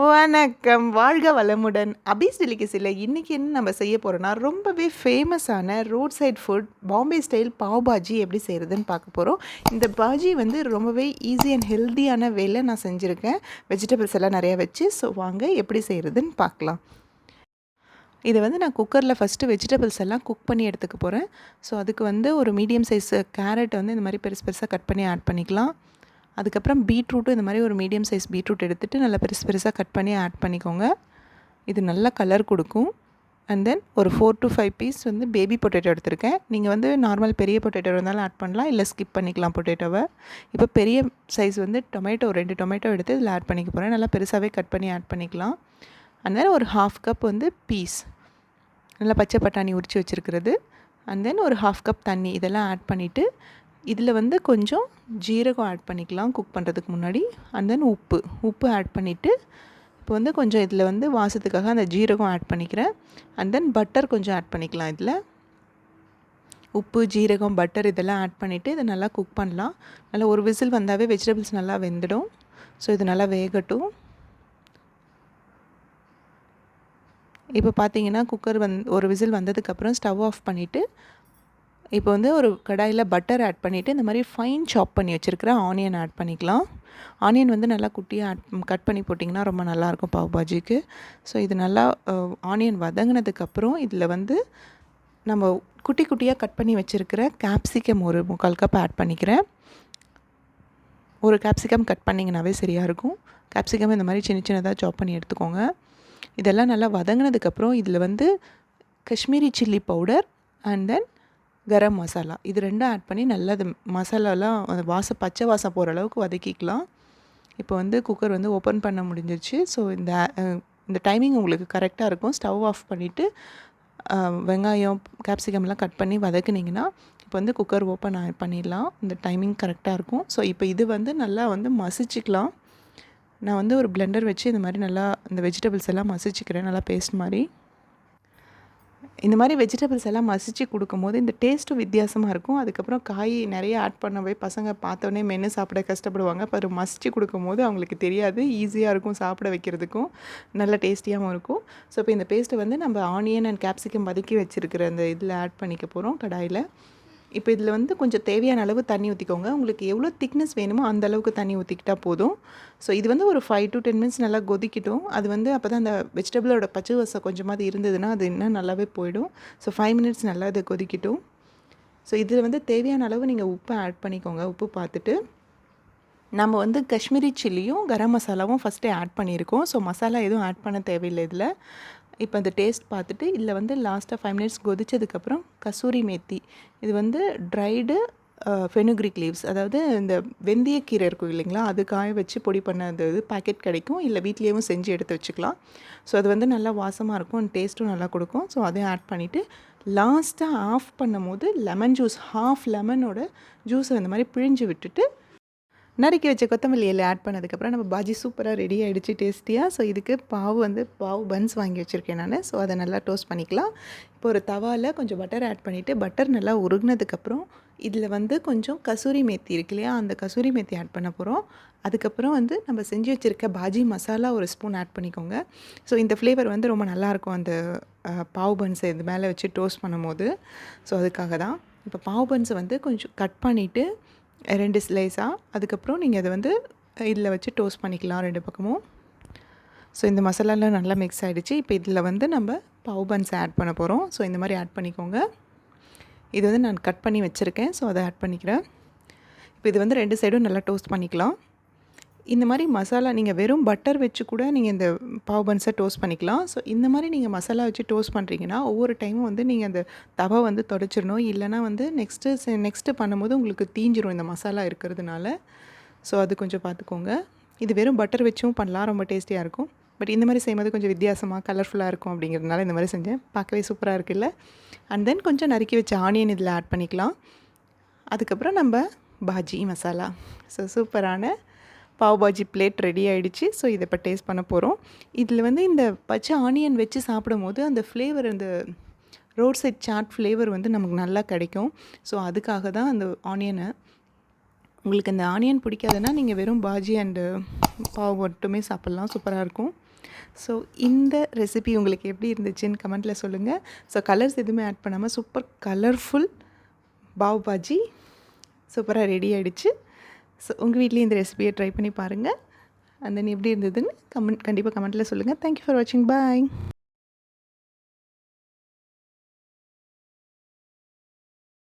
வணக்கம், வாழ்க வளமுடன். அபீஸ் டெலிகசியில் இன்றைக்கி என்ன நம்ம செய்ய போகிறோன்னா, ரொம்பவே ஃபேமஸான road side food Bombay style pav bhaji எப்படி செய்கிறதுன்னு பார்க்க போகிறோம். இந்த பாஜி வந்து ரொம்பவே ஈஸி அண்ட் ஹெல்த்தியான வேல நான் செஞ்சுருக்கேன். வெஜிடபிள்ஸ் எல்லாம் நிறையா வச்சு. ஸோ வாங்க எப்படி செய்கிறதுன்னு பார்க்கலாம். இதை வந்து நான் குக்கரில் ஃபஸ்ட்டு வெஜிடபிள்ஸ் எல்லாம் குக் பண்ணி எடுத்துக்க போகிறேன். ஸோ அதுக்கு வந்து ஒரு மீடியம் சைஸ் கேரட் வந்து இந்த மாதிரி பெருசு பெருசாக கட் பண்ணி ஆட் பண்ணிக்கலாம். அதுக்கப்புறம் பீட்ரூட்டும் இந்த மாதிரி ஒரு மீடியம் சைஸ் பீட்ரூட் எடுத்துகிட்டு நல்லா பெருசாக கட் பண்ணி ஆட் பண்ணிக்கோங்க. இது நல்ல கலர் கொடுக்கும். அண்ட் தென் ஒரு 4 to 5 பீஸ் வந்து பேபி பொட்டேட்டோ எடுத்திருக்கேன். நீங்கள் வந்து நார்மல் பெரிய பொட்டேட்டோ இருந்தாலும் ஆட் பண்ணலாம், இல்லை ஸ்கிப் பண்ணிக்கலாம் பொட்டேட்டோவை. இப்போ பெரிய சைஸ் வந்து டொமேட்டோ 2 டொமேட்டோ எடுத்து இதில் ஆட் பண்ணிக்க போகிறேன். நல்லா பெருசாகவே கட் பண்ணி ஆட் பண்ணிக்கலாம். அண்ட் தென் ஒரு 1/2 கப் வந்து பீஸ், நல்லா பச்சை பட்டாணி உரித்து வச்சுருக்கிறது. அண்ட் தென் ஒரு 1/2 கப் தண்ணி, இதெல்லாம் ஆட் பண்ணிவிட்டு இதில் வந்து கொஞ்சம் ஜீரகம் ஆட் பண்ணிக்கலாம் குக் பண்ணுறதுக்கு முன்னாடி. அண்ட் தென் உப்பு ஆட் பண்ணிவிட்டு இப்போ வந்து கொஞ்சம் இதில் வந்து வாசத்துக்காக அந்த ஜீரகம் ஆட் பண்ணிக்கிறேன். அண்ட் தென் பட்டர் கொஞ்சம் ஆட் பண்ணிக்கலாம். இதில் உப்பு, ஜீரகம், பட்டர் இதெல்லாம் ஆட் பண்ணிவிட்டு இதை நல்லா குக் பண்ணலாம். நல்லா ஒரு விசில் வந்தாவே வெஜிடபிள்ஸ் நல்லா வெந்துடும். ஸோ இது நல்லா வேகட்டும். இப்போ பார்த்தீங்கன்னா குக்கர் ஒரு விசில் வந்ததுக்கப்புறம் ஸ்டவ் ஆஃப் பண்ணிவிட்டு இப்போ வந்து ஒரு கடாயில் பட்டர் ஆட் பண்ணிவிட்டு இந்த மாதிரி ஃபைன் சாப் பண்ணி வச்சுருக்கிற ஆனியன் ஆட் பண்ணிக்கலாம். ஆனியன் வந்து நல்லா குட்டியாக கட் பண்ணி போட்டிங்கன்னா ரொம்ப நல்லாயிருக்கும் பாவ் பாஜிக்கு. ஸோ இது நல்லா ஆனியன் வதங்கினதுக்கப்புறம் இதில் வந்து நம்ம குட்டி குட்டியாக கட் பண்ணி வச்சுருக்கிற கேப்சிகம் ஒரு 3/4 கப் ஆட் பண்ணிக்கிறேன். ஒரு கேப்சிகம் கட் பண்ணிங்கனாவே சரியாக இருக்கும். கேப்சிகம் இந்த மாதிரி சின்ன சின்னதாக சாப் பண்ணி எடுத்துக்கோங்க. இதெல்லாம் நல்லா வதங்கினதுக்கப்புறம் இதில் வந்து Kashmiri chilli powder and then garam masala இது 2 ஆட் பண்ணி நல்லா அது மசாலாலாம் பச்சை வாசம் போகிற அளவுக்கு வதக்கிக்கலாம். இப்போ வந்து குக்கர் வந்து ஓப்பன் பண்ண முடிஞ்சிருச்சு. ஸோ இந்த டைமிங் உங்களுக்கு கரெக்டாக இருக்கும். ஸ்டவ் ஆஃப் பண்ணிவிட்டு வெங்காயம், கேப்சிகம்லாம் கட் பண்ணி வதக்குனிங்கன்னா இப்போ வந்து குக்கர் ஓப்பன் பண்ணிடலாம். இந்த டைமிங் கரெக்டாக இருக்கும். ஸோ இப்போ இது வந்து நல்லா வந்து மசிச்சுக்கலாம். நான் வந்து ஒரு பிளெண்டர் வச்சு இந்த மாதிரி நல்லா இந்த வெஜிடபிள்ஸ் எல்லாம் மசிச்சுக்கிறேன், நல்லா பேஸ்ட் மாதிரி. இந்த மாதிரி வெஜிடபிள்ஸ் எல்லாம் மசித்து கொடுக்கும்போது இந்த டேஸ்ட்டும் வித்தியாசமாக இருக்கும். அதுக்கப்புறம் காய் நிறைய ஆட் பண்ணவே பசங்க பார்த்தோன்னே மென்று சாப்பிட கஷ்டப்படுவாங்க. அப்புறம் மசித்து கொடுக்கும்போது அவங்களுக்கு தெரியாது, ஈஸியாக இருக்கும் சாப்பிட வைக்கிறதுக்கும், நல்ல டேஸ்டியாகவும் இருக்கும். ஸோ இப்போ இந்த பேஸ்ட்டை வந்து நம்ம ஆனியன் அண்ட் கேப்சிகம் வதக்கி வச்சுருக்கிற அந்த இதில் ஆட் பண்ணிக்க போகிறோம் கடாயில். இப்போ இதில் வந்து கொஞ்சம் தேவையான அளவு தண்ணி ஊற்றிக்கோங்க. உங்களுக்கு எவ்வளோ திக்னஸ் வேணுமோ அந்த அளவுக்கு தண்ணி ஊற்றிக்கிட்டால் போதும். ஸோ இது வந்து ஒரு 5 to 10 மினிட்ஸ் நல்லா கொதிக்கட்டும். அது வந்து அப்போ தான் அந்த வெஜிடபிளோட பச்சை வாசம் கொஞ்சமாவது இருந்ததுன்னா அது இன்னும் நல்லாவே போயிடும். ஸோ 5 மினிட்ஸ் நல்லா இது கொதிக்கட்டும். ஸோ இதில் வந்து தேவையான அளவு நீங்கள் உப்பு ஆட் பண்ணிக்கோங்க. உப்பு பார்த்துட்டு நம்ம வந்து காஷ்மீரி சில்லியும் கரம் மசாலாவும் ஃபஸ்ட்டே ஆட் பண்ணியிருக்கோம். ஸோ மசாலா எதுவும் ஆட் பண்ண தேவையில்லை இதில். இப்போ அந்த டேஸ்ட் பார்த்துட்டு இதில் வந்து லாஸ்ட்டாக 5 மினிட்ஸ் கொதிச்சதுக்கப்புறம் கசூரி மேத்தி, இது வந்து ட்ரைடு ஃபெனுக்ரிக் லீவ்ஸ், அதாவது இந்த வெந்தயக்கீரை இருக்கும் இல்லைங்களா, அது காய வச்சு பொடி பண்ண அந்த இது பேக்கெட் கிடைக்கும், இல்லை வீட்லேயும் செஞ்சு எடுத்து வச்சுக்கலாம். ஸோ அது வந்து நல்லா வாசமாக இருக்கும், டேஸ்ட்டும் நல்லா கொடுக்கும். ஸோ அதையும் ஆட் பண்ணிவிட்டு லாஸ்ட்டாக ஆஃப் பண்ணும் போது லெமன் ஜூஸ், ஹாஃப் லெமனோட ஜூஸை இந்த மாதிரி பிழிஞ்சு விட்டுட்டு நறுக்கி வச்ச கொத்தமல்லி இலை ஆட் பண்ணதுக்கப்புறம் நம்ம பாஜி சூப்பராக ரெடி ஆகிடுச்சு டேஸ்டியாக. ஸோ இதுக்கு பாவ் பன்ஸ் வாங்கி வச்சுருக்கேன் நான். ஸோ அதை நல்லா டோஸ்ட் பண்ணிக்கலாம். இப்போ ஒரு தவாவில் கொஞ்சம் பட்டர் ஆட் பண்ணிவிட்டு பட்டர் நல்லா உருகினதுக்கப்புறம் இதில் வந்து கொஞ்சம் கசூரி மேத்தி இருக்கு இல்லையா, அந்த கசூரி மேத்தி ஆட் பண்ண போகிறோம். அதுக்கப்புறம் வந்து நம்ம செஞ்சு வச்சுருக்க பாஜி மசாலா ஒரு ஸ்பூன் ஆட் பண்ணிக்கோங்க. ஸோ இந்த ஃப்ளேவர் வந்து ரொம்ப நல்லாயிருக்கும் அந்த பாவ் பன்ஸை இது மேலே வச்சு டோஸ்ட் பண்ணும்போது. ஸோ அதுக்காக தான். இப்போ பாவ் பன்ஸை வந்து கொஞ்சம் கட் பண்ணிவிட்டு 2 ஸ்லைஸாக அதுக்கப்புறம் நீங்கள் அதை வந்து இதில் வச்சு டோஸ்ட் பண்ணிக்கலாம் 2 பக்கமும். ஸோ இந்த மசாலாலாம் நல்லா மிக்ஸ் ஆகிடுச்சு. இப்போ இதில் வந்து நம்ம பாவ் பன்ஸ் ஆட் பண்ண போகிறோம். ஸோ இந்த மாதிரி ஆட் பண்ணிக்கோங்க. இது வந்து நான் கட் பண்ணி வச்சுருக்கேன். ஸோ அதை ஆட் பண்ணிக்கிறேன். இப்போ இது வந்து 2 சைடும் நல்லா டோஸ்ட் பண்ணிக்கலாம். இந்த மாதிரி மசாலா நீங்கள் வெறும் பட்டர் வச்சு கூட நீங்கள் இந்த பாவ் பன்ஸை டோஸ்ட் பண்ணிக்கலாம். ஸோ இந்த மாதிரி நீங்கள் வச்சு டோஸ்ட் பண்ணுறீங்கன்னா ஒவ்வொரு டைமும் வந்து நீங்கள் அந்த தவா வந்து தொடச்சிடணும். இல்லைனா வந்து நெக்ஸ்ட்டு பண்ணும்போது உங்களுக்கு தீஞ்சிரும் இந்த மசாலா இருக்கிறதுனால. ஸோ அது கொஞ்சம் பார்த்துக்கோங்க. இது வெறும் பட்டர் வச்சும் பண்ணலாம், ரொம்ப டேஸ்டியாக இருக்கும். பட் இந்த மாதிரி செய்யும்போது கொஞ்சம் வித்தியாசமாக கலர்ஃபுல்லாக இருக்கும் அப்படிங்கிறதுனால இந்த மாதிரி செஞ்சேன். பார்க்கவே சூப்பராக இருக்குல்ல. அண்ட் தென் கொஞ்சம் நறுக்கி வச்ச ஆனியன் இதில் ஆட் பண்ணிக்கலாம். அதுக்கப்புறம் நம்ம பாஜி மசாலா. ஸோ சூப்பரான பாவ் பாஜி பிளேட் ரெடி ஆகிடுச்சு. ஸோ இதை இப்போ டேஸ்ட் பண்ண போகிறோம். இதில் வந்து இந்த பச்சை ஆனியன் வச்சு சாப்பிடும்போது அந்த ஃப்ளேவர், அந்த ரோட் சைட் சாட் ஃப்ளேவர் வந்து நமக்கு நல்லா கிடைக்கும். ஸோ அதுக்காக தான் அந்த ஆனியனை உங்களுக்கு இந்த ஆனியன் பிடிக்காதுன்னா நீங்கள் வெறும் பாஜி அண்டு பாவ் மட்டுமே சாப்பிட்லாம், சூப்பராக இருக்கும். ஸோ இந்த ரெசிபி உங்களுக்கு எப்படி இருந்துச்சுன்னு கமெண்ட்டில் சொல்லுங்கள். ஸோ கலர்ஸ் எதுவுமே ஆட் பண்ணாமல் சூப்பர் கலர்ஃபுல் பாவ் பாஜி சூப்பராக ரெடி ஆகிடுச்சு. ஸோ உங்கள் வீட்லேயும் இந்த ரெசிபியை ட்ரை பண்ணி பாருங்கள். அண்ட் தென் எப்படி இருந்ததுன்னு கண்டிப்பாக கமெண்ட்டில் சொல்லுங்கள். தேங்க்யூ ஃபார் வாட்சிங். பாய்.